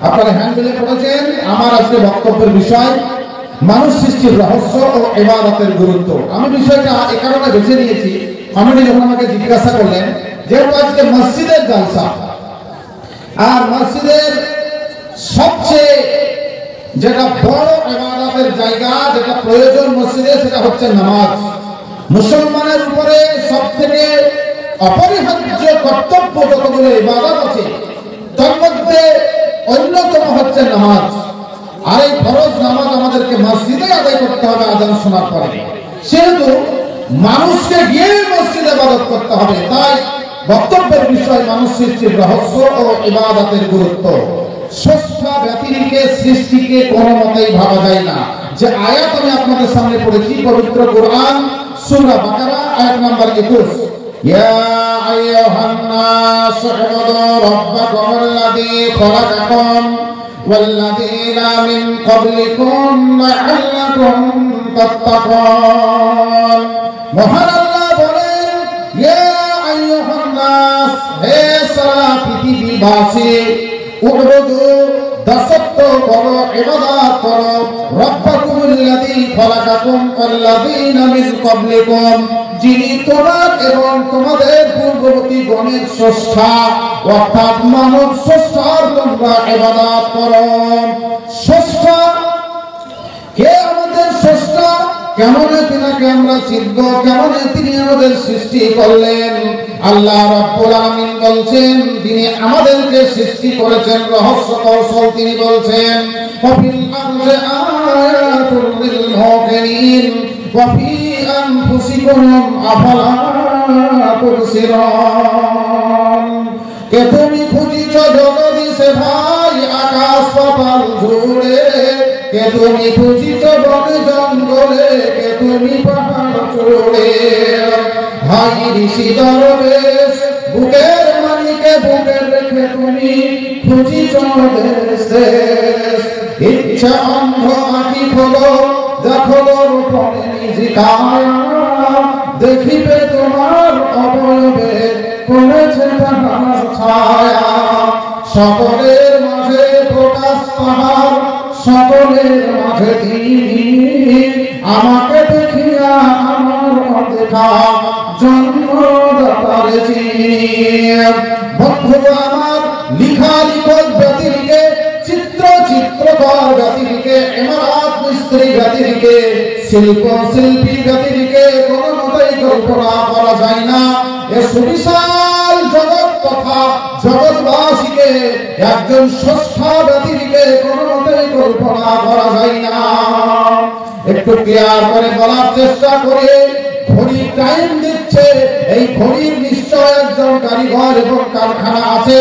আপনারা হ্যান্ডবিলে পড়েছেন। আমার আজকে বক্তব্যের বিষয় মানুষ সৃষ্টির রহস্য ও ইবাদতের গুরুত্ব। আমি বিষয়টা এ কারণে বেছে নিয়েছি, কমিটি যখন আমাকে জিজ্ঞাসা করলেন, যেহেতু আজকে মসজিদের জলসা, আর মসজিদের সবচেয়ে যেটা বড় ইবাদতের জায়গা, যেটা প্রয়োজন মসজিদে, সেটা হচ্ছে নামাজ। মুসলমানের উপরে সবথেকে অপরিহার্য কর্তব্য যতগুলো ইবাদত আছে, তার মধ্যে অন্যতম হচ্ছে নামাজ। আর এই ফরজ নামাজ আমাদেরকে মসজিদে আদায় করতে হবে আযান শোনার পরে। সেহেতু মানুষকে গিয়ে মসজিদে ইবাদত করতে হবে। তাই বক্তব্যের বিষয় মানুষ সৃষ্টির রহস্য ও ইবাদতের গুরুত্ব। স্রষ্টা ব্যতিরেকে সৃষ্টিকে কোনো মতেই ভাবা যায় না। যে আয়াত আমি আপনাদের সামনে পড়েছি, পবিত্র কোরআন সূরা বাকারা আয়াত নাম্বার 21, ইয়া আইয়ুহান নাস উবুদু রাব্বাকুমুল্লাযী খালাকাকুম ওয়াল্লাযীনা মিন ক্বাবলিকুম লাআল্লাকুম তাত্তাকুন। মহান আল্লাহ বলেন, ইয়া আইয়ুহান নাস, হে সারা পৃথিবীবাসী, উবুদু, দাসত্ব করো, ইবাদত করো, রাব্বাকুমুল্লাযী খালাকাকুম ওয়াল্লাযীনা মিন ক্বাবলিকুম, যিনি তোমার এবং তোমাদের পূর্ববর্তী গণের স্রষ্টা, অর্থাৎ মানব স্রষ্টার তোমরা ইবাদত করো। স্রষ্টা কে? আমাদের স্রষ্টা। কেমন তিনাকে আমরা চিনব? কেমন তিনি আমাদের সৃষ্টি করলেন? আল্লাহ রাব্বুল আলামিন বলছেন, তিনি আমাদেরকে সৃষ্টি করেছেন রহস্য কৌশল। তিনি বলছেন, ওয়াফিল আরদি আয়াতুল লিল মুকিনিন ওয়া ফি আনফুসিকুম আফালা তুবসিরুন। কে তুমি খুঁজিছ জগদীশে ভাই আকাশ পাতাল জুড়ে, কে তুমি খুঁজিছ বনে জঙ্গলে, কে তুমি পাহাড় চূড়ে, ভাই ঋষি দরবেশ বুকের মানিকে বুকে রেখে তুমি খুঁজিছ দেশ দেশ। ইচ্ছা অন্ধ আঁখি খোলো, দেখো দর্পণে নিজেকায়, দেখিবে তোমার অবয়বে পড়েছে তাহার ছায়া। সকলের মাঝে প্রকাশ তাহার, সকলের মাঝে তিনি, আমাকে দেখিয়া আমার অদেখা জন্মদাতারে চিনি। বন্ধুরা আমার, লিখা লিখত ব্যতিরেকে, চিত্র চিত্রকর ব্যতিরেকে, ইমারত মিস্ত্রি ব্যতিরেকে, শিল্প শিল্পী ব্যতিরেকে কোনো মতেই কল্পনা করা যায় না। এ সুবিশাল জগৎ তথা জগৎবাসীকে একজন স্রষ্টা ব্যতিরেকে কোনো মতেই কল্পনা করা যায় না। একটু ক্লিয়ার করে বলার চেষ্টা করে, ঘড়ি টাইম দিচ্ছে, এই ঘড়ির নিশ্চয় একজন কারিগর এবং কারখানা আছে।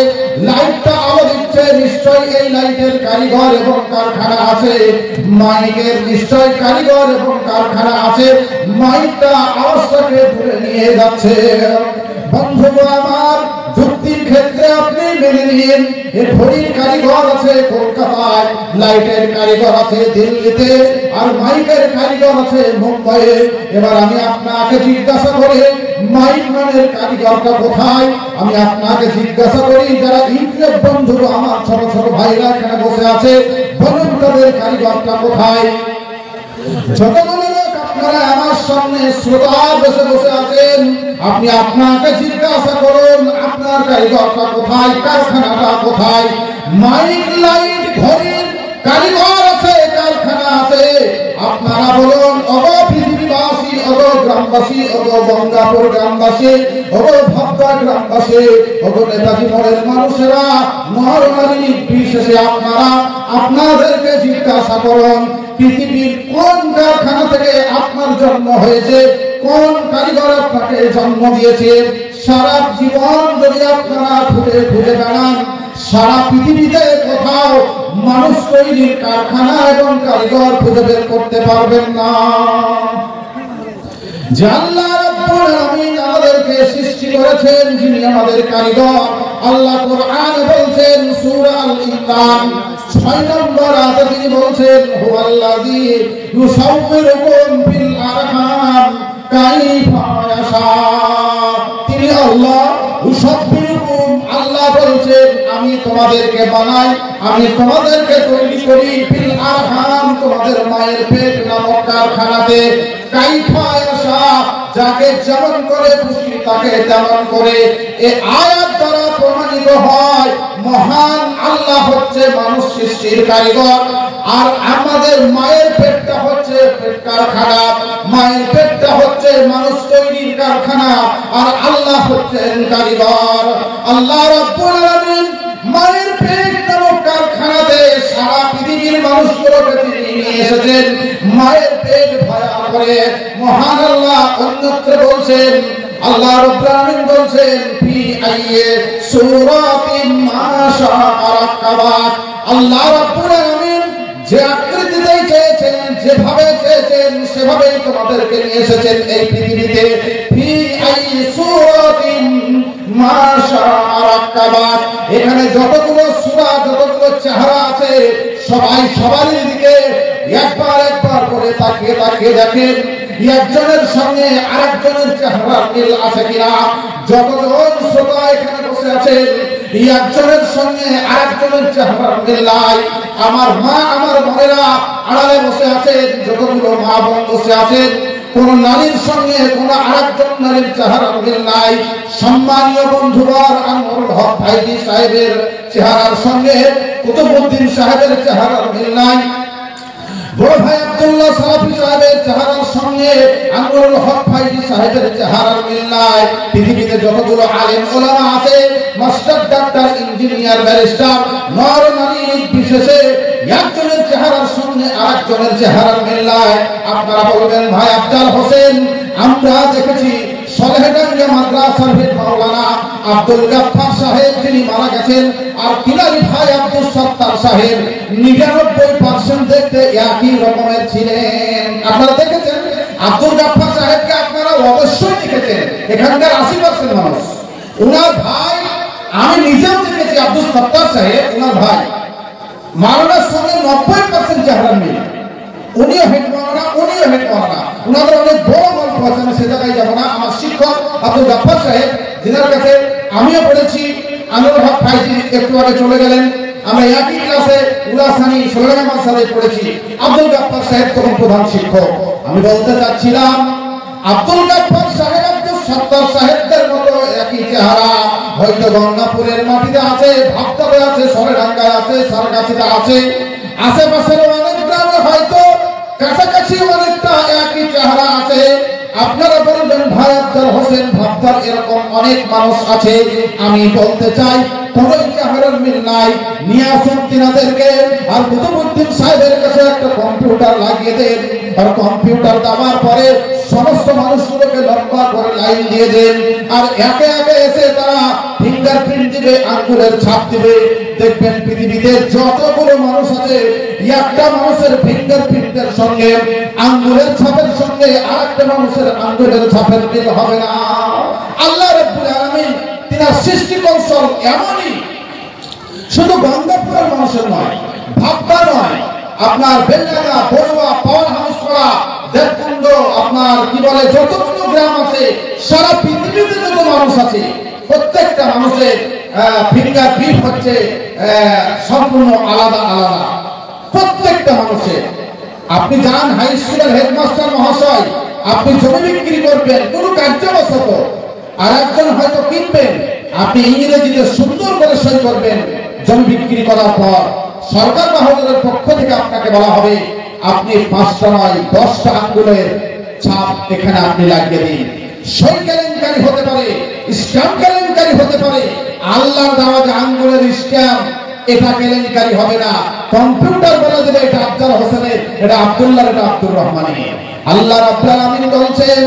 লাইটটা আলো দিচ্ছে, নিশ্চয় এই লাইটের কারিগর এবং কারখানা আছে। মাইকের নিশ্চয় কারিগর এবং কারখানা আছে, মাইকটা আওয়াজটাকে তুলে নিয়ে যাচ্ছে। বন্ধুরা আমার, যুক্তির ক্ষেত্রে আপনি মেনে নিন, এই ঘড়ির কারিগর আছে কলকাতায়, লাইটের কারিগর আছে দিল্লিতে, আর মাইকের কারিগর আছে মুম্বাইয়ে। এবার আমি আপনাকে জিজ্ঞাসা করি, মাইক মানের কারিগরটা কোথায়? আমি আপনাকে জিজ্ঞাসা করি, যারা ইউটিউব বন্ধু আমার ছোট ছোট ভাইরা এখানে বসে আছে, বলুন তাদের কারিগরটা কোথায়? যতগুলো লোক আপনারা আমার সামনে শ্রোতা বসে বসে আছেন, আপনি আপনাকে জিজ্ঞাসা করুন, আপনার কারিগরটা কোথায়? কারখানাটা কোথায়? মাইক লাইট ঘড়ির কারিগর আছে, কারখানা আছে। আপনারা বলুন, ওগো পৃথিবীবাসী, ওগো গ্রামবাসী, ওগো গঙ্গাপুর গ্রামবাসী, ওগো ভাবনা গ্রামবাসী, ওগো নেতাজি মোড়ের মানুষেরা, নরনারী নির্বিশেষে আপনারা আপনাদেরকে জিজ্ঞাসা করুন, পৃথিবীর কোন কারখানা থেকে আপনার জন্ম হয়েছে? কোন কারিগর আপনাকে জন্ম দিয়েছে? সারা জীবন যদি আপনারা ঘুরে ঘুরে বেড়ান, সারা পৃথিবীতে কোথাও মানুষ তৈরির কারখানা এবং কারিগর খুঁজে বের করতে পারবেন না। যে আল্লাহ রাব্বুল আলামিন আমাদেরকে সৃষ্টি করেছেন, যিনি আমাদের কারিগর, আল্লাহ কোরআনে বলছেন সূরা আল ইমরান 6 নম্বর আয়াতে তিনি বলছেন, হুয়াল্লাযী ইউসাউবিরুকুম ফিল আরহাম কাইফা ইয়াশা। তিনি আল্লাহ, ইউসাউবিরুকুম, আল্লাহ বলছেন আমি তোমাদেরকে বানাই, আমি তোমাদেরকে তৈরি করি ফিল আরহাম, তোমাদের মায়ের পেট নামক কারখানাতে। কাইফা ইয়াশা, যাকে যেমন করে খুশি তাকে তেমন করে। এই আয়াত দ্বারা প্রমাণিত হয় মহান আল্লাহ হচ্ছে মানুষ সৃষ্টির কারিগর, আর আমাদের মায়ের পেটটা হচ্ছে পেট কারখানা, মায়ের পেটটা হচ্ছে মানুষ তৈরির কারখানা, আর আল্লাহ হচ্ছেন কারিগর। আল্লাহ রাব্বুল আলামিন মায়ের পেট নামক কারখানাতে সারা পৃথিবীর মানুষগুলোকে তিনি নিয়ে এসেছেন মায়ের পেট ভরা করে। মহান আল্লাহ অন্যত্র বলছেন, আল্লাহ রাব্বুল আলামিন বলছেন ফি আইয়ে সূরাতিন মা শাআ রাকাবাত। আল্লাহ রাব্বুল আলামিন যে আকৃতিতে চেয়েছেন, যেভাবে চেয়েছেন সেভাবেই তোমাদেরকে নিয়ে এসেছেন এই পৃথিবীতে। ফি আইয়ে সূরাতিন মা শাআ রাকাবাত। এখানে যতগুলো সূরা, যতগুলো চেহারা আছে সবাই সবারই দিকে একবার একবার করে তাকিয়ে তাকিয়ে দেখেন একজনের সঙ্গে আরেকজনের চেহারার মিল আছে কিনা। যতজন শ্রোতা এখানে বসে আছেন একজনের সঙ্গে আরেকজনের চেহারার মিল নাই। আমার মা, আমার বোনেরা আড়ালে বসে আছেন, যতগুলো মা বোন বসে আছেন কোন নারীর সঙ্গে কোন আরেকজন নারীর চেহারার মিল নাই। সম্মানীয় বন্ধুবর, আনোয়ারুল হক ভাইজি সাহেবের চেহারার সঙ্গে কুতুবউদ্দিন সাহেবের চেহারার মিল নাই। বড় ভাই আব্দুল্লাহ সালাফি সাহেবের চেহারার সঙ্গে আনোয়ারুল হক ভাইজি সাহেবের চেহারার মিল নাই। পৃথিবীতে যতগুলো আলেম ওলামা আছে, মাস্টার, ডাক্তার, ইঞ্জিনিয়ার, ব্যারিস্টার, নর নারী বিশেষে একজনের চেহারার সঙ্গে আরেকজনের চেহারার মিল নাই। আপনারা বলবেন ভাই আফজাল হোসেন, আমরা দেখেছি সলেহডাঙ্গা মাদ্রাসার হেড মাওলানা আব্দুল গাফফার সাহেব যিনি মারা গেছেন, আর কিলারি ভাই আব্দুল সত্তার সাহেব 99% দেখতে একই রকমের ছিলেন। আপনারা দেখেছেন আব্দুল গাফফার সাহেবকে, আপনারা অবশ্যই দেখেছেন। এখানকার 80% মানুষ উনার ভাই, আমি নিজেও দেখেছি আব্দুল সত্তার সাহেব উনার ভাই মাওলানার সঙ্গে 90% চেহারা মিল। উনিও হেড মাওলানা, উনিও হেড মাওলানা। উনাদের অনেক বড় গল্প আছে, আমি সে জায়গায় যাবো না। আমার শিক্ষক আব্দুল গাফফার সাহেব, যিনার কাছে আমিও পড়েছি, আনোয়ারুল হক ভাইজি একটু আগে চলে গেলেন, আমরা একই ক্লাসে উলাসানি সোলাইমান মাদ্রাসায় পড়েছি। আব্দুল গাফফার সাহেব তখন প্রধান শিক্ষক। আমি বলতে চাচ্ছিলাম আব্দুল গাফফার সাহেব আব্দুল সত্তার সাহেবদের মতো একই চেহারা হয়তো গঙ্গাপুরের মাটিতে আছে, ভাবতাতে আছে, সরেডাঙ্গায় আছে, সারগাছিতে আছে, আশেপাশের অনেক গ্রামে হয়তো কাছাকাছি অনেকটা একই চেহারা আছে। আপনারা বলবেন ভাই আফজাল হোসেন, ভাবতার এরকম অনেক মানুষ আছে। আমি বলতে চাই কোন চেহারার মিল নাই। নিয়ে আসুন তিনাদেরকে, আর কুতুবউদ্দিন সাহেবের কাছে একটা কম্পিউটার লাগিয়ে দেন, আর কম্পিউটার দেওয়ার পরে সমস্ত মানুষগুলোকে লম্বা করে লাইন দিয়ে দেন, আর একে একে এসে তারা ফিঙ্গারপ্রিন্ট দিবে, আঙ্গুলের ছাপ দিবে। দেখবেন পৃথিবীতে যতগুলো মানুষ আছে একটা মানুষের ফিঙ্গারপ্রিন্টের সঙ্গে আঙ্গুলের ছাপের সঙ্গে আরেকটা মানুষের আঙ্গুলের ছাপের মিল হবে না। আল্লাহ রাব্বুল আলামিন তিনার সৃষ্টি কৌশল এমনই, শুধু গঙ্গাপুরের মানুষের নয়, ভাবনা নয়, আপনার বেলডাঙ্গা, বড়ুয়া, পাওয়ার হাউস করা, দেবকুণ্ড, আপনার কি বলে যতগুলো গ্রাম আছে সারা পৃথিবীতে যত মানুষ আছে প্রত্যেকটা মানুষের ফিঙ্গারপ্রিন্ট হচ্ছে সম্পূর্ণ আলাদা আলাদা প্রত্যেকটা মানুষের। আপনি যান হাই স্কুলের হেডমাস্টার মহাশয়, আপনি জমি বিক্রি করবেন কোন কার্যবশত, আর একজন হয়তো কিনবেন, আপনি ইংরেজিতে সুন্দর করে সই করবেন। জমি বিক্রি করার পর সরকার বাহাদুরের পক্ষ থেকে আপনাকে বলা হবে আপনি 5টা নয় 10টা আঙ্গুলের ছাপ এখানে আপনি লাগিয়ে দিন। সই কেলেঙ্কারি হতে পারে, স্ট্যাম্প কেলেঙ্কারি হতে পারে, আল্লাহর দেওয়া যে আঙ্গুলের স্ট্যাম্প এটা কেলেঙ্কারি হবে না। কম্পিউটার বলে দেবে এটা আফজাল হোসেনের, এটা আব্দুল্লাহর, এটা আব্দুর রহমানের। আল্লাহ রাব্বুল আলামিন বলছেন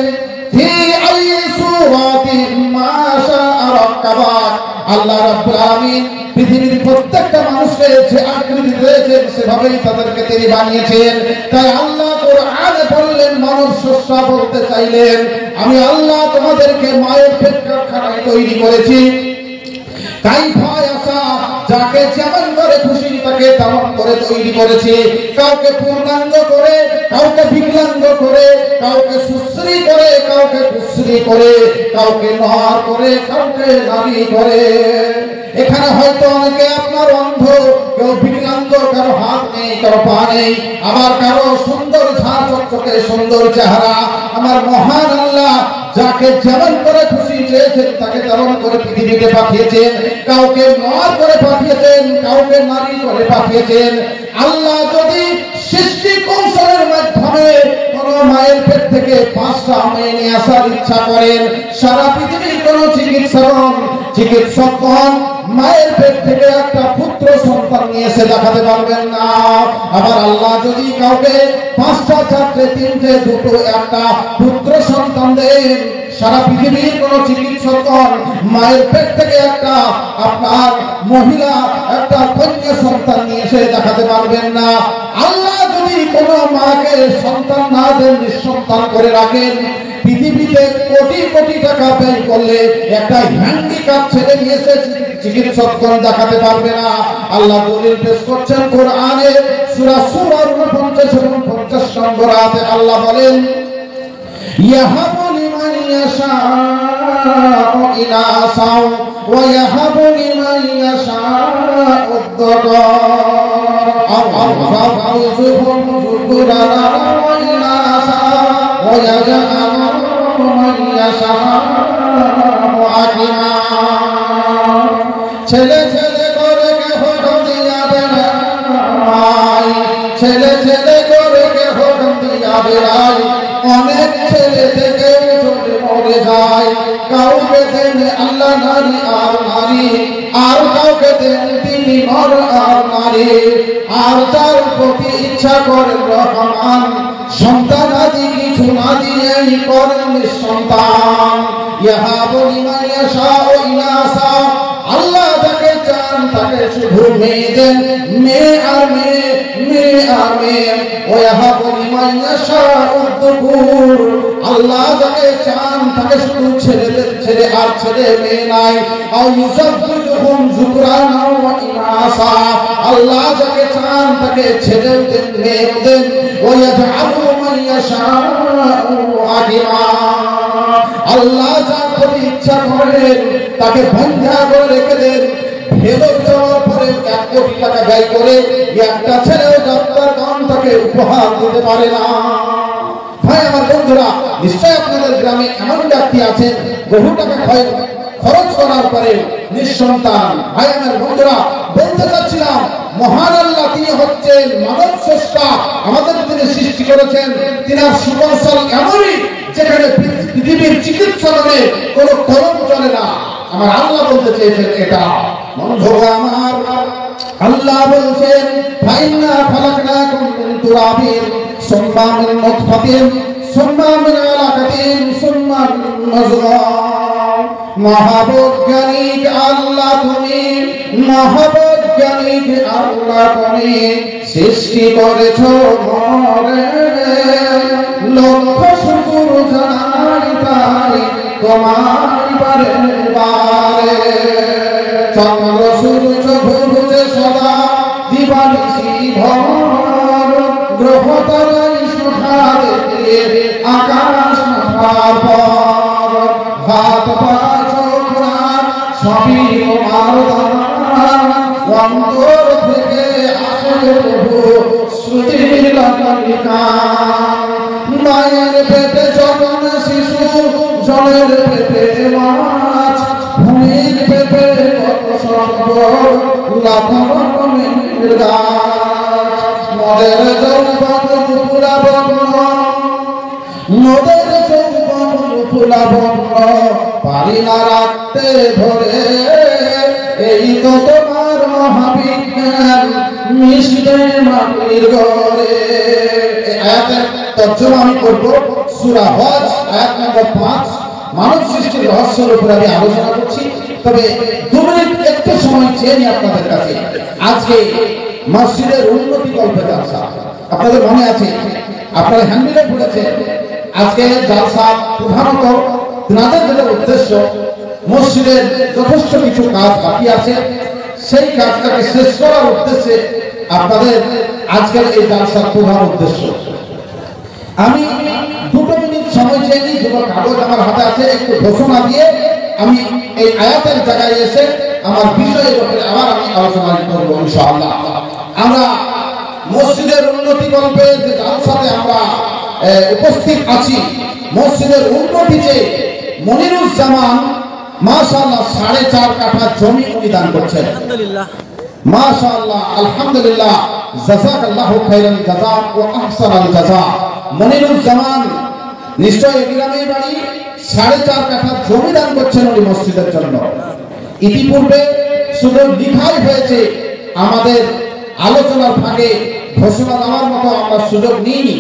ফি আইয়ি সূরাতিন মা শাআ রাকাবাত। আল্লাহ রাব্বুল আলামিন পৃথিবীর প্রত্যেকটা মানুষকে যে আকৃতি দিয়েছেন সেভাবেই তাদেরকে তিনি বানিয়েছেন। তাই আল্লাহ কোরআনে বললেন, মানুষ স্রষ্টা বলতে চাইলেন আমি আল্লাহ তোমাদেরকে মায়ের পেট কারখানায় তৈরি করেছি। কাইফা ইয়াশা, যাকে যেমন করে খুশি তাকে তেমন করে তৈরি করেছে। কাউকে পূর্ণাঙ্গ করে, কাউকে বিকলাঙ্গ করে, কাউকে সুশ্রী করে, কাউকে কুশ্রী করে, কাউকে নর করে, কাউকে নারী করে। এখানে হয়তো অনেকে আপনার অন্ধ, কেউ বিকলাঙ্গ, কারো হাত নেই, কারো পা নেই, আবার কারো সুন্দর ঝাঁ চকচকে সুন্দর চেহারা। আমার মহান আল্লাহ যাকে যেমন করে খুশি চেয়েছেন তাকে তেমন করে পৃথিবীতে পাঠিয়েছেন। কাউকে নর করে পাঠিয়েছেন, কাউকে নারী করে পাঠিয়েছেন। আল্লাহ যদি সৃষ্টি কৌশলের মাধ্যমে কোন মায়ের পেট থেকে 5টা মেয়ে নিয়ে আসার ইচ্ছা করেন, সারা পৃথিবীর কোন চিকিৎসকগণ মায়ের পেট থেকে একটা পুত্র সন্তান নিয়ে এসে দেখাতে পারবেন না। আবার আল্লাহ যদি কাউকে 5টা 4টে 3টে 2টো 1টা পুত্র সন্তান দেন, সারা পৃথিবীর কোন চিকিৎসকগণ মায়ের পেট থেকে একটা আপনার মহিলা একটা কন্যা সন্তান নিয়ে এসে দেখাতে পারবেন না। আল্লাহ যদি কোন মাকে সন্তান না দেন, নিঃসন্তান করে রাখেন, পৃথিবীতে কোটি কোটি টাকা ব্যয় করলে একটা হ্যান্ডিক্যাপ ছেলে নিয়ে এসে চিকিৎসকগণ দেখাতে পারবে না। আল্লাহ দলিল পেশ করছেন কোরআনে সূরা সূরার 49 এবং 50 নম্বর আয়াতে আল্লাহ বলেন, ইয়াহাবু লিমান ইয়াশাউ ইনাসা ওয়া ইয়াহাবু লিমান ইয়াশাউ আদ-দাকার আও যুবুন যুকুরানা ওয়া ইনাসা ওয়া ইয়াজআলু মান ইয়াশাউ আকিমা। ছেলে ছেলে করে কেহ দিয়া বেড়াই, ছেলে ছেলে করে কেহ দিয়া বেড়াই, অনেক ছেলে থেকে চলে মরে যায়। কাউকে দেন আল্লাহ নারী আর নারী, আর কাউকে দেন তিনি নর আর নারী। আর যার প্রতি ইচ্ছা করেন রহমান, সন্তান আদি কিছু না দিয়েই করেন নিঃসন্তান। ইয়াহাবু লিমান ইয়াশাউ ইনাসা, আল্লাহ যাকে চান তাকে শুধু মেয়ে দেন, মেয়ে আর মেয়ে, মেয়ে আর মেয়ে। ওয়াহাবু লিমান ইয়াশাউ আদ-দুকুর, আল্লাহ যাকে চান তাকে শুধু ছেলে দেন, ছেলে আর ছেলে মেয়ে নাই। আও ইউযাব্বিজুহুম যুকরানা ওয়া ইনাসা, আল্লাহ যাকে চান তাকে ছেলে দেন, মেয়ে দেন। ওয়ায়াজআলু মান ইয়াশাউ আকিমা, আল্লাহ যার প্রতি ইচ্ছা করেন তাকে বন্ধা করে রেখে দেন। ফেরত যাওয়ার পরে 1 কোটি টাকা ব্যয় করে একটা ছেলেও ডাক্তারগণ তাকে উপহার দিতে পারে না। ভাই আমার বন্ধুরা, নিশ্চয় আপনাদের গ্রামে এমন ব্যক্তি আছেন বহু টাকা খরচ করার পরে নিঃসন্তান। ভাই আমার বন্ধুরা, বলতে চাচ্ছিলাম মহান আল্লাহ তিনি হচ্ছেন মানব স্রষ্টা, আমাদের তিনি সৃষ্টি করেছেন। তিনার সুকৌশল এমনই যেখানে পৃথিবীর চিকিৎসালয়ে কোনো কলম চলে না। আমার আল্লাহ বলতে চেয়েছেন এটা। বন্ধু আমার, আল্লাহ বলছেন ফাইন্না খালাকনাকুম মিন তুরাবিন সুম্মা মিন নুতফাতিন সুম্মা মিন আলাকাতিন সুম্মা মিন মুযগাহ। মহাবৈজ্ঞানিক আল্লাহ তুমি, মহাবৈজ্ঞানিক আল্লাহ তুমি সৃষ্টি করেছো মরে। লক্ষ শুকর জানাই তাই তোমার বারে বারে। চন্দ্র সূর্য ঘুরছে সদা দিবানিশি ভর, গ্রহ তারাই শোভা দেখে আকাশ মাথার পর। হাত পা চোখ নাক সবই তোমার দান, অন্তর থেকে আসে প্রভু শ্রুতির গান। মায়ের পেটে যখন শিশু, জলের পেটে মাছ, ভূমির পেটে কত সম্পদ, লাখ রকমের গাছ। মদের যৌবন ফুলাবন্ন, মদের যৌবন ফুলাবন্ন, পারি না রাখতে ধরে। এই তো তোমার মহাবিজ্ঞান মিশবে মাটির ঘরে। আয়াতের তর্জমা আমি করব সূরা হজ আয়াত নম্বর 5। মানব সৃষ্টির রহস্যের উপর আমি আলোচনা করছি, তবে 2 মিনিট একটু সময় চেয়ে নিই আপনাদের কাছে। আজকে মসজিদের উন্নতি গল্পে জালসা, আপনাদের মনে আছে, আপনারা হ্যান্ডবিলে পড়েছেন। আজকে জালসা প্রধানত তাদের যেটা উদ্দেশ্য, মসজিদের যথেষ্ট কিছু কাজ বাকি আছে, সেই কাজটাকে শেষ করার উদ্দেশ্যে আপনাদের আজকের এই জালসার প্রধান উদ্দেশ্য। আমি 2 মিনিট সময় চেয়ে নিই, 2টো কাগজ আমার হাতে আছে, একটু ঘোষণা দিয়ে আমি এই আয়াতের জায়গায় এসে আমার বিষয়ের উপরে আবার আমি আলোচনা করব ইনশাআল্লাহ। আমরা মসজিদের উন্নতি কল্পে যে জালসাতে আমরা উপস্থিত আছি, মসজিদের উন্নতি যে মনিরুজ্জামান মাশাআল্লাহ 4.5 কাঠা জমি উনি দান করছেন। আলহামদুলিল্লাহ, মাশাআল্লাহ, আলহামদুলিল্লাহ, জাযাকাল্লাহু খাইরাল জাযা ওয়া আহসানাল জাযা। মনিরুজ্জামান নিশ্চয় এই গ্রামেই বাড়ি, 4.5 কাঠা জমি দান করছেন উনি মসজিদের জন্য। ইতিপূর্বে শুধু লিখাই হয়েছে, আমাদের আলোচনার ফাঁকে ঘোষণা দেওয়ার মতো আমরা সুযোগ নিইনি।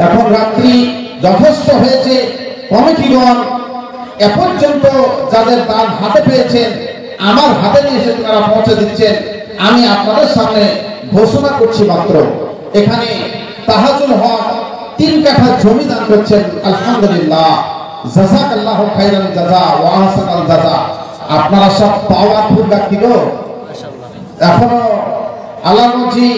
এখন রাত্রি যথেষ্ট হয়েছে, কমিটিগণ এ পর্যন্ত যাদের দান হাতে পেয়েছেন আমার হাতে নিয়ে এসে তারা পৌঁছে দিচ্ছেন। আমি আপনাদের সামনে ঘোষণা করছি মাত্র, এখানে তাহাজুল হক 3 কাঠা জমি দান করছেন। আলহামদুলিল্লাহ, জাযাকাল্লাহু খাইরাল জাযা ওয়া আহসানাল জাযা। আপনারা সব পাওয়ারফুল ব্যক্তি গো, এখনো আল্লাহজি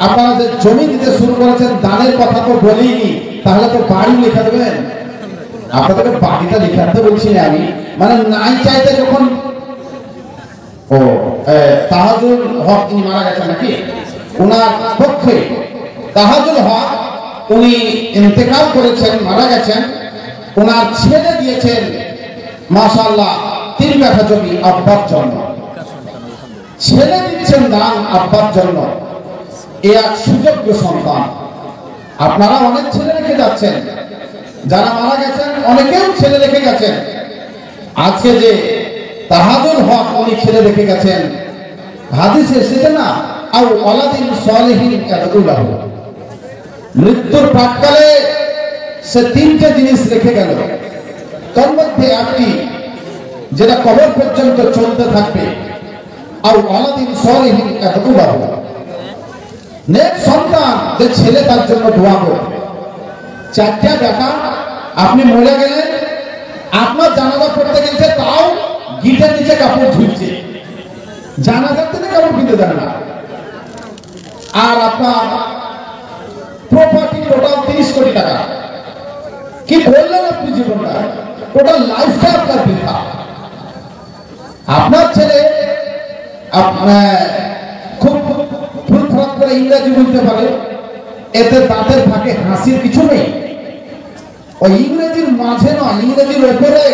আপনারা যে জমি দিতে শুরু করেছেন, দানের কথা তো বলিনি, তাহলে তো বাড়ি লিখে দেবেন। আপনাদের বাড়িটা লিখে আনতে বলছি না আমি, মানে নাই চাইতে যখন তাহাজুল হক তিনি মারা গেছেন নাকি, ওনার পক্ষে তাহাজুল হক উনি ইন্তেকাল করেছেন, মারা গেছেন। ওনার ছেলে দিয়েছেন মাশাআল্লাহ 3 কাঠা জমি আব্বার জন্য। ছেলে দিচ্ছেন দান আব্বার জন্য, এ এক সুযোগ্য সন্তান। আপনারা অনেক ছেলে রেখে যাচ্ছেন, যারা মারা গেছেন অনেকেও ছেলে রেখে গেছেন। আজকে যে তাহাজুল হক উনি ছেলে রেখে গেছেন, হাদিসে এসেছে না, আও ওয়ালাদিন সালিহিন ইয়াদউলাহু, মৃত্যুর প্রাক্কালে সে 3টে জিনিস রেখে গেল, তার মধ্যে একটি যেটা কবর পর্যন্ত চলতে থাকবে, আও ওয়ালাদিন সালিহিন ইয়াদউলাহু, নেক সন্তান যে ছেলে তার জন্য দোয়া করবে। 4টা বেটা, আপনি মরে গেলেন, আপনার জানাজা পড়তে গেছে, তাও গিটার নিচে কাপড় ঝুলছে, জানাজার থেকে কাপড় কিনতে দেন না। আর আপনার প্রপার্টি টোটাল 30 কোটি টাকা, কি করলেন আপনি জীবনটা? টোটাল লাইফটা আপনার বৃথা। আপনার ছেলে খুব ফুরফুরা করে ইংরেজি বলতে পারে, এতে দাঁতের ফাঁকে হাসির কিছু নেই। ওই ইংরেজির মাঝে নয়, ইংরেজির উপরে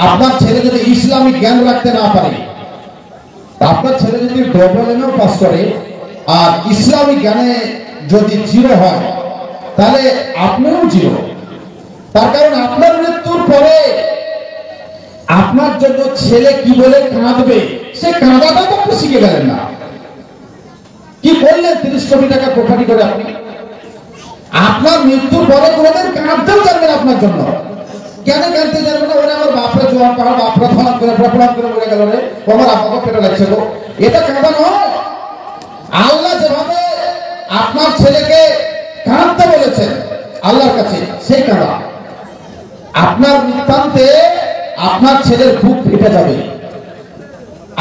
আপনার ছেলে যদি ইসলামিক জ্ঞান রাখতে না পারে, আপনার ছেলে যদি ডবল এমএও পাস করে আর ইসলামিক জ্ঞানে যদি 0 হয়, তাহলে আপনিও 0। তার কারণ আপনার মৃত্যুর পরে আপনার জন্য ছেলে কি বলে কাঁদবে, সে কাঁদাটা তো আপনি শিখে গেলেন না। কি করলেন 30 কোটি টাকা প্রপার্টি করে আপনি? আপনার মৃত্যুর পরে কোনোদিন কাঁদতেও জানবেন আপনার জন্য। কেন কাঁদতে জানবেন? ওরা আমার বাপরা জোয়ান পাড়া, বাপরা ধরাম করে প্রপড়াম করে মরে গেল রে, আমার আব্বাকে পেটে লাগছে গো, এটা কাঁদা নয়। আল্লাহ যেভাবে আপনার ছেলেকে কাঁদতে বলেছেন আল্লাহর কাছে, সেই কাঁদা। আপনার মৃত্যুতে আপনার ছেলের বুক ফেটে যাবে,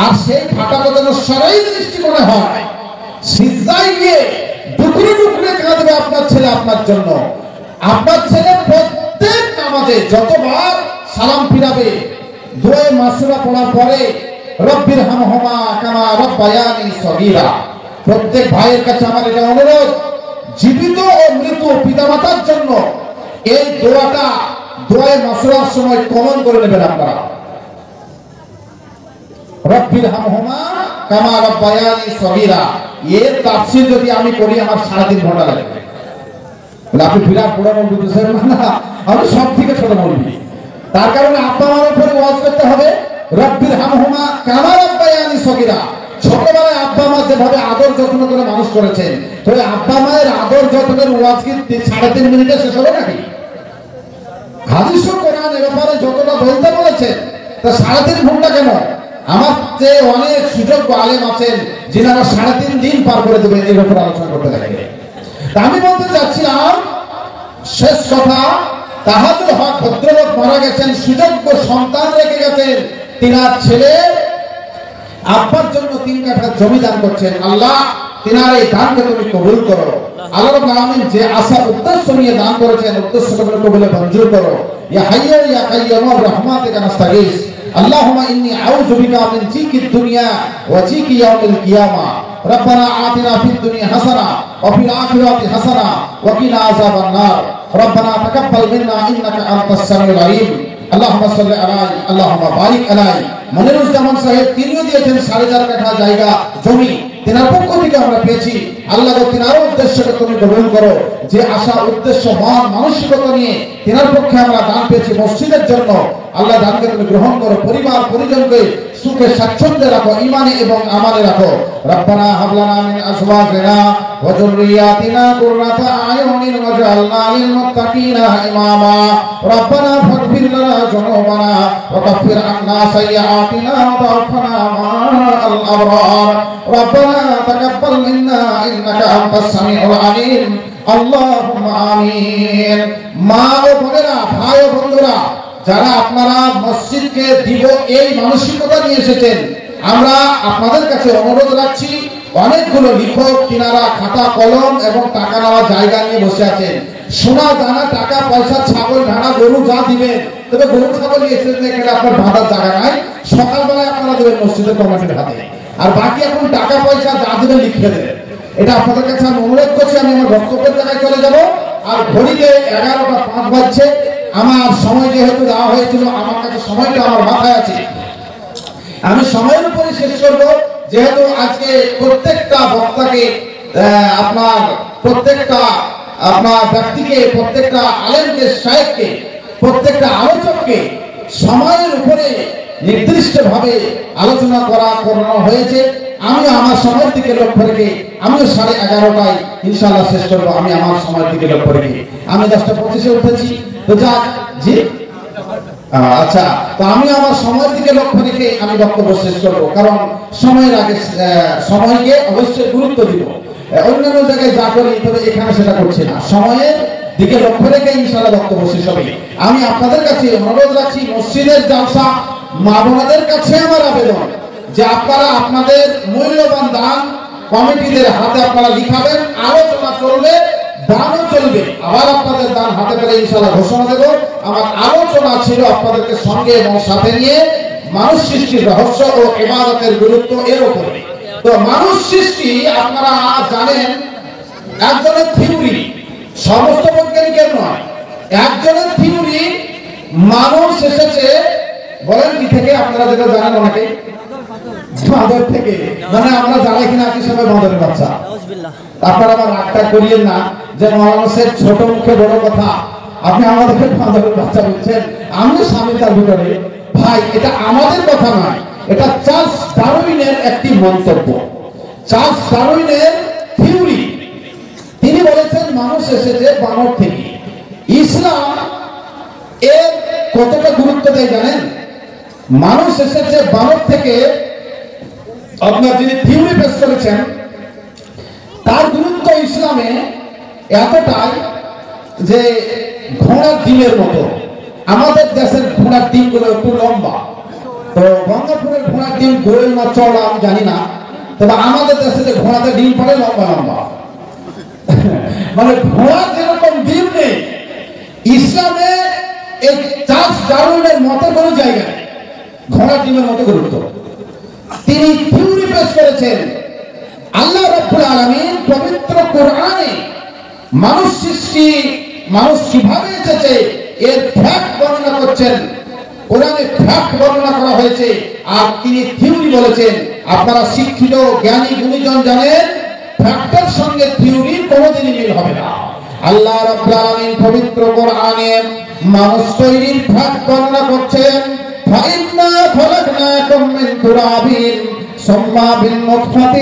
আর সেই ফাটাটা যেন সরাই দৃষ্টিকোণে হয়, সিজদায় গিয়ে টুকরে টুকরে কাঁদবে আপনার ছেলে আপনার জন্য। আপনার ছেলে প্রত্যেক নামাজে যতবার সালাম ফিরাবে, দোয়া মাসুরা পড়ার পরে রব্বির হামহুমা কামা রাব্বায়ানি সগীরা। প্রত্যেক ভাইয়ের কাছে আমার এটা অনুরোধ, জীবিত ও মৃত পিতামাতার জন্য এই দোয়াটা দোয়া মাসুরার সময় কমন করে নেবেন আপনারা। রব্বির হামহুমা কামা রাব্বায়ানি সগীরা, এর তাফসীর যদি আমি করি আমার 3.5 ঘন্টা লাগবে। আপনি বিরাট বড় মৌলবি বুঝছেন না, আমি সব থেকে ছোট মৌলবি। তার কারণে আব্বা মার উপরে ওয়াজ করতে হবে, রব্বির হামহুমা কামা রাব্বায়ানি সগীরা। ছোটবেলায় আব্বা মা যেভাবে আদর যত্ন করে মানুষ করেছেন, তো আব্বা মায়ের আদর যত্নের ওয়াজ কি 3.5 মিনিটে শেষ হবে নাকি? হাদিস ও কোরআন এর ব্যাপারে যতটা বলতে বলেছেন, তা 3.5 ঘন্টা কেন? আমার চেয়ে অনেক সুযোগ্য আলেম আছেন যিনারা 3.5 দিন পার করে দেবেন এর উপর আলোচনা করতে লাগবে। তা আমি বলতে চাচ্ছিলাম, শেষ কথা, তাহাজুল হক ভদ্রলোক মারা গেছেন, সুযোগ্য সন্তান রেখে গেছেন, তিনার ছেলে আব্বার জন্য 3 কাঠা জমি দান করছেন। আল্লাহ তিনার এই দানকে তুমি কবুল করো। আল্লাহ রাব্বুল আলামিন যে আশা উদ্দেশ্য নিয়ে দান করেছেন, উদ্দেশ্যকে কবুলে মঞ্জুর করো। ইয়া হাইয়্যু ইয়া কাইয়্যুম রাহমাতিকা নাস্তাগীস। আল্লাহুম্মা ইন্নী আউযু বিকা মিন জিকিদ দুনিয়া ওয়া জিকি ইয়াউমিল কিয়ামা। রব্বানা আতিনা ফিদ দুনিয়া হাসানা ওয়া ফিল আখিরাতি হাসানা ওয়া কিনা আযাবান নার। রব্বানা তাকাব্বাল মিন্না ইন্নাকা আনতাস সামিউল আলিম। আল্লাহুম্মা সাল্লি আলাই আল্লাহুম্মা বারিক আলাই। মনিরুজ্জামান সাহেব তিনিও দিয়েছেন 4.5 কাঠা জায়গা জমি, তেনার পক্ষ থেকে আমরা পেয়েছি। আল্লাহ তেনারও উদ্দেশ্যকে তুমি গ্রহণ করো, যে আশা উদ্দেশ্য মন মানসিকতা নিয়ে তেনার পক্ষে আমরা দান পেয়েছি মসজিদের জন্য, আল্লাহ দানকে তুমি গ্রহণ করো। পরিবার পরিজনকে সুখে স্বাচ্ছন্দ্যে রাখো, ঈমানে এবং আমালে রাখো। রব্বানা হাব লানা মিন আজওয়াজিনা ওয়া যুররিয়াতিনা কুররাতা আয়ুনিন ওয়াজআলনা লিল মুত্তাকিনা ইমামা। রব্বানা ফাগফির লানা যুনুবানা ওয়া কাফির আন্না সাইয়্যাতিনা ওয়া তাওফানা মা'আল আবরার। রব্বানা তাকাব্বাল মিন্না ইন্নাকা আনতাস সামিউল আলিম। আল্লাহুম্মা আমিন। মা ও বোনেরা, ভাই ও বন্ধুরা, যারা আপনারা মসজিদকে দিব এই মানসিকতা নিয়ে এসেছেন, আমরা আপনাদের কাছে অনুরোধ রাখছি, অনেকগুলো লিখক কিনারা খাতা কলম এবং টাকা নেওয়ার জায়গা নিয়ে বসে আছেন। সোনা দানা টাকা পয়সা ছাগল ভেড়া গরু যা দিবেন, তবে গরু ছাগল এসেছেন এখানে আপনার ভাড়ার জায়গা নাই, সকালবেলায় আপনারা দেবেন মসজিদের কমিটির হাতে, আর বাকি এখন টাকা পয়সা যা দিবেন লিখে দেবেন। এটা আপনাদের কাছে আমি অনুরোধ করছি। আমি আমার বক্তব্যের জায়গায় চলে যাব। আর ঘড়িতে 11টা 5 বাজছে। আমার সময় যেহেতু দেওয়া হয়েছিল, আমার কাছে সময়টা আমার মাথায় আছে, আমি সময়ের উপরে শেষ করব। যেহেতু আজকে প্রত্যেকটা বক্তাকে প্রত্যেকটা ব্যক্তিকে, প্রত্যেকটা আলেমকে, শায়েখকে, প্রত্যেকটা আলোচককে সময়ের উপরে নির্দিষ্টভাবে আলোচনা করানো হয়েছে। আমি আমার সময়ের দিকে লক্ষ্য রেখে আমিও 11:30টায় ইনশাআল্লাহ শেষ করবো। আমি আমার সময়ের দিকে লক্ষ্য রেখে আমি 10টা 25-এ উঠেছি। তো যাক, জি আচ্ছা, তো আমি আমার সময়ের দিকে লক্ষ্য রেখে আমি বক্তব্য শেষ করব, কারণ সময়ের আগে সময়কে অবশ্যই গুরুত্ব দিব। অন্যান্য জায়গায় যা করি, তবে এখানে সেটা করছি না। সময়ের দিকে লক্ষ্য রেখে ইনশাআল্লাহ বক্তব্য শেষ হবে। আমি আপনাদের কাছে অনুরোধ রাখছি, মসজিদের জালসা মা বোনদের কাছে আমার আবেদন যে আপনারা আপনাদের মূল্যবান দান কমিটিদের হাতে আপনারা লিখাবেন। আলোচনা চলবে, দানও চলবে। আবার আপনাদের দান হাতে পেলে ইনশাআল্লাহ ঘোষণা দেব। আমার আলোচনা ছিল আপনাদেরকে সঙ্গে এবং সাথে নিয়ে মানুষ সৃষ্টির রহস্য ও ইবাদতের গুরুত্ব এর উপরে। তো মানুষ সৃষ্টি আপনারা জানেন একজনের থিওরি, সমস্ত বৈজ্ঞানিকের নয়, একজনের থিওরি। মানুষ এসেছে বলেন কি থেকে? আপনারা যেটা জানেন অনেকে বাঁদর থেকে, মানে আমরা জানি কিনা কি সবাই বাঁদরের বাচ্চা। আপনারা আবার রাগটা করিয়েন না যে মৌলানা সাহেব ছোট মুখে বড় কথা, আপনি আমাদেরকে বাঁদরের বাচ্চা বলছেন। আমিও স্বামী তার ভিতরে। ভাই, এটা আমাদের কথা নয়, এটা চার্লস ডারউইনের একটি মন্তব্য, চার্লস ডারউইনের থিওরি। তিনি বলেছেন মানুষ এসেছে বানর থেকে। ইসলাম এর কতটা গুরুত্ব দেয় জানেন? মানুষ এসেছে বানর থেকে, আপনার যিনি থিওরি পেশ করেছেন তার গুরুত্ব ইসলামে এতটাই যে ঘোড়ার ডিমের মতো। আমাদের দেশের ঘোড়ার ডিমগুলো একটু লম্বা, তো গঙ্গাপুরের ঘোড়ার ডিম গোল না চওড়া আমি জানি না, তবে আমাদের দেশে যে ঘোড়াতে ডিম পড়ে লম্বা লম্বা, মানে ঘোড়া যেরকম ডিম নেই, ইসলামে এই চার্লস ডারউইনের মতো কোনো জায়গায় ঘোড়ার ডিমের মতো গুরুত্ব। তিনি থিওরি পেশ করেছেন। আল্লাহ রাব্বুল আলামিন পবিত্র কোরআনে মানুষ সৃষ্টি, মানুষ কিভাবে এসেছে এর ফ্যাক্ট বর্ণনা করছেন। কোরআনে ফ্যাক্ট বর্ণনা করা হয়েছে, আর তিনি থিওরি বলেছেন। আপনারা শিক্ষিত জ্ঞানী গুণীজন জানেন, ফ্যাক্টের সঙ্গে থিওরির কোনোদিনই মিল হবে না। আল্লাহ রাব্বুল আলামিন পবিত্র কোরআনে মানুষ তৈরির ফ্যাক্ট বর্ণনা করছেন। فإنا خلقناكم من تراب ثم من نطفة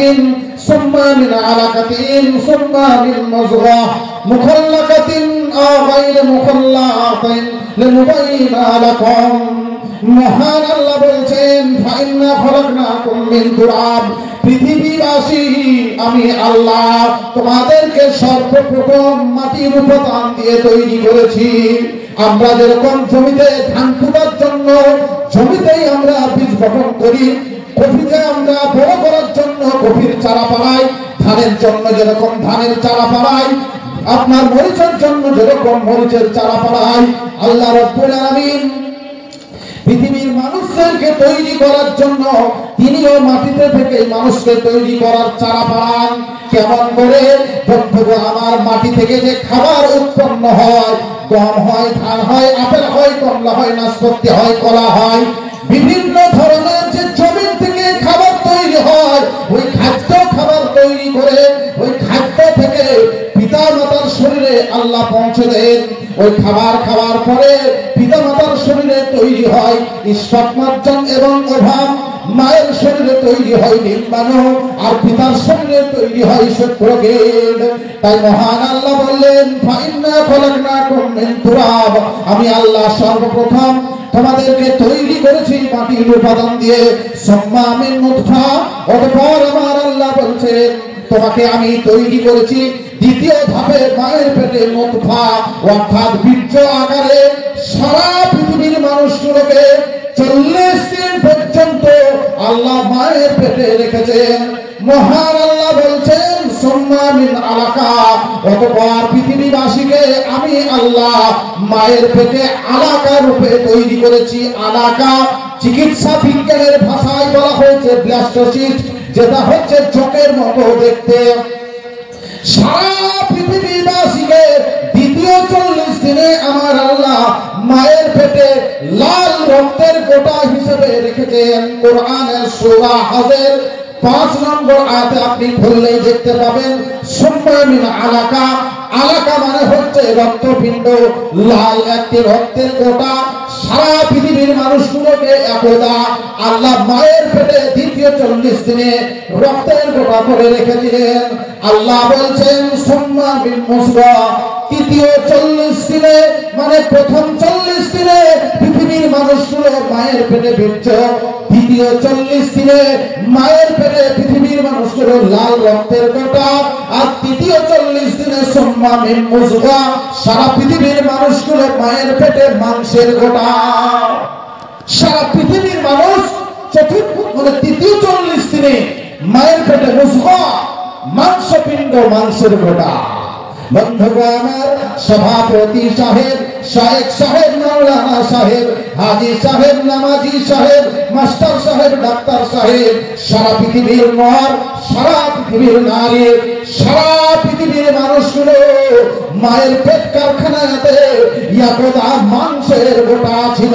ثم من علقة ثم من مضغة مخلقة أو غير مخلقة لنبين لكم। মহান আল্লাহ বলছেন, ফাইন্না খলাকনাকুম মিন তুরাব, পৃথিবীবাসী আমি আল্লাহ তোমাদেরকে সর্বপ্রথম মাটির উপাদান দিয়ে তৈরি করেছি। আমরা যেরকম জমিতে ধান পোঁতার জন্য জমিতেই আমরা বীজ বপন করি, কফিকে আমরা বড় করার জন্য কফির চারা পাড়াই, ধানের জন্য যেরকম ধানের চারা পাড়াই, আপনার মরিচের জন্য যেরকম মরিচের চারা পাড়াই, আল্লাহ রাব্বুল আলামিন পৃথিবীর মানুষ মানুষদেরকে তৈরি করার জন্য তিনিও মাটিতে থেকে মানুষকে তৈরি করার চারা পাড়ান। কেমন করে? বন্ধুগণ আমার, মাটি থেকে যে খাবার উৎপন্ন হয়, গম হয়, ধান হয়, আপেল হয়, কমলা হয়, নাশপাতি হয়, কলা হয়, বিভিন্ন ধরনের যে জমি থেকে খাবার তৈরি হয়, ওই খাদ্য খাবার তৈরি করে ওই খাদ্য থেকে পিতা মাতার শরীরে আল্লাহ পৌঁছে দেন। ওই খাবার খাওয়ার পরে পিতা মাতার শরীরে তৈরি হয় স্পর্মার্জন এবং ওভাম। মায়ের শরীরে তৈরি হয় ডিম্বাণু, আর পিতার শরীরে তৈরি হয় শুক্রাণু। তাই মহান আল্লাহ বললেন, ফাইন্না খলাকনাকুম মিন তুরাব, আমি আল্লাহ সর্বপ্রথম তোমাদেরকে তৈরি করেছি মাটির উপাদান দিয়ে। সুম্মা মিন নুতফা, অতঃপর আমার আল্লাহ বলছেন তোমাকে আমি তৈরি করেছি দ্বিতীয় ধাপে মায়ের পেটে নুতফা, অর্থাৎ বীর্য আকারে। সারা পৃথিবীর মানুষগুলোকে 40 দিন পর্যন্ত আল্লাহ মায়ের পেটে রেখেছেন। মহান আল্লাহ বলছেন সুম্মা মিন আলাকা, অতঃপর পৃথিবীবাসীকে আমি আল্লাহ মায়ের পেটে আলাকা রূপে তৈরি করেছি। আলাকা চিকিৎসা বিজ্ঞানের ভাষায় বলা হয়েছে ব্লাস্টোসিস্ট, যেটা হচ্ছে চোখের মতো দেখতে। সারা পৃথিবীবাসীকে দ্বিতীয় 40 দিনে আমার আল্লাহ মায়ের পেটে লাল রক্তের গোটা হিসেবে রেখেছেন। কোরআনের সূরা হজের 5 নম্বর আয়াতে আপনি খুললেই দেখতে পাবেন সুম্মা মিন আলাকা। আলাকা মানে হচ্ছে রক্তপিণ্ড, লাল একটি রক্তের গোটা। সারা পৃথিবীর মানুষগুলোকে একদা আল্লাহ মায়ের পেটে দ্বিতীয় 40 দিনে রক্তের গোটা করে রেখেছিলেন। আল্লাহ বলছেন সুম্মা মিন মুসবা, তৃতীয় 40 দিনে মানে প্রথম 40 দিনে পৃথিবীর মানুষগুলো মায়ের পেটে বীর্য, দ্বিতীয় 40 দিনে মায়ের পেটে পৃথিবীর মানুষগুলো লাল রক্তের গোটা, আর তৃতীয় 40 দিনে সুম্মা মিন মুসবা, সারা পৃথিবীর মানুষগুলো মায়ের পেটে মাংসের গোটা। সারা পৃথিবীর মানুষ চতুর্থ মানে তৃতীয় 40 দিনে মায়ের পেটে মুসবা, মাংসপিণ্ড, মাংসের গোটা। বন্ধুগণ আমার, সভাপতি সাহেব, শায়েখ সাহেব, মাওলানা সাহেব, হাজী সাহেব, নামাজি সাহেব, মাস্টার সাহেব, ডাক্তার সাহেব, সারা পৃথিবীর নর, সারা পৃথিবীর নারী, সারা পৃথিবীর মানুষগুলো মায়ের পেট কারখানাতে একদা মাংসের গোটা ছিল।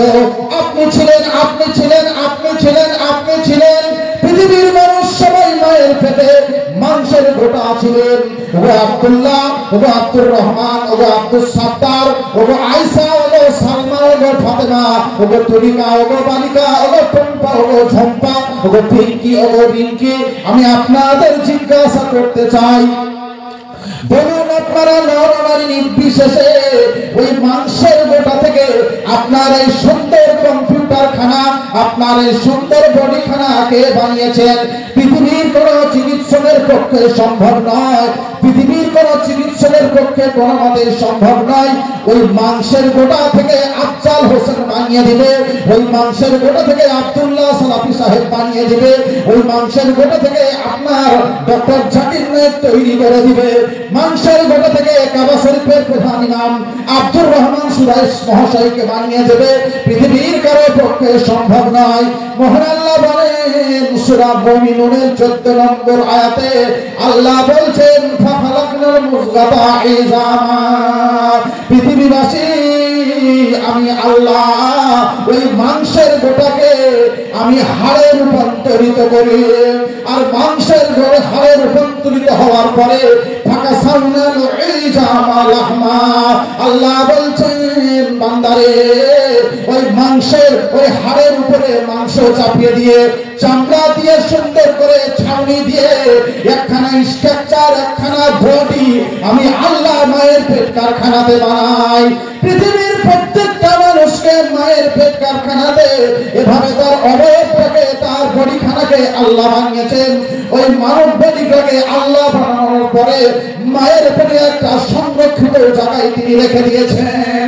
আপনি ছিলেন, আপনি ছিলেন, আপনি ছিলেন, আপনি ছিলেন। পৃথিবীর মানুষ সবাই মায়ের পেটে মাংসের গোটা ছিলেন। ও আব্দুল্লাহ, ও আব্দুর রহমান, ও আব্দুল সাত্তার, ও আয়েশা, ও সালমা, ও ফাতেমা, ও তুলিকা, ও বালিকা, ও টম্পা, ও ঝম্পা, ও পিঙ্কি, ও রিঙ্কি। আমি আপনাদের জিজ্ঞাসা করতে চাই, বলুন আপনারা নরনারী নির্বিশেষে ওই মাংসের গোটা থেকে আপনার এই সুন্দর কম্পিউটার খানা, আপনার এই সুন্দর বডি খানা কে বানিয়েছেন? পৃথিবীর কোন চিকিৎসকের পক্ষে সম্ভব নয়, পৃথিবীর কোন চিকিৎসকের পক্ষে কোন মতে সম্ভব নয়। ওই মাংসের গোটা থেকে আফজাল হোসেন বানিয়ে দিবে, ওই মাংসের গোটা থেকে আব্দুল্লাহ সালাফি সাহেব বানিয়ে দিবে, ওই মাংসের গোটা থেকে আপনার ডক্টর জাকির নায়েক তৈরি করে দিবে। মাংসের গোটা থেকে কাবা শরীফের প্রধান ইমাম আব্দুর রহমান সুরাইশ মহাশয়কে বানিয়ে দেবে। পৃথিবীর কারো পক্ষে সম্ভব নয়। মহান আল্লাহ বলেন সূরা মুমিনুনের 14 নম্বর আয়াতে, আল্লাহ বলছেন ফাখালাকনাল মুযগাতা ইজামা, পৃথিবীবাসী আমি আল্লাহ ওই মাংসের গোটাকে আমি হাড়ে রূপান্তরিত করি, আর মাংসের ঘরে হাড়ে রূপান্তরিত হওয়ার পরে ফাকাসাউনাল ইজামা লাহমা, আল্লাহ বলছেন বান্দারে ওই মাংসের ওই হাড়ের উপরে মাংস চাপিয়ে দিয়ে চামড়া দিয়ে সুন্দর করে ছাউনি দিয়ে একখানা স্ট্রাকচার, একখানা বডি আমি আল্লাহ মায়ের পেট কারখানাতে বানাই। পৃথিবীর প্রত্যেকটা মানুষকে মায়ের পেট কারখানাতে এভাবে তার অবয়বটাকে, তার বডিখানাকে আল্লাহ বানিয়েছেন। ওই মানব বডিটাকে আল্লাহ বানানোর পরে মায়ের পেটে একটা সংরক্ষিত জায়গায় তিনি রেখে দিয়েছেন।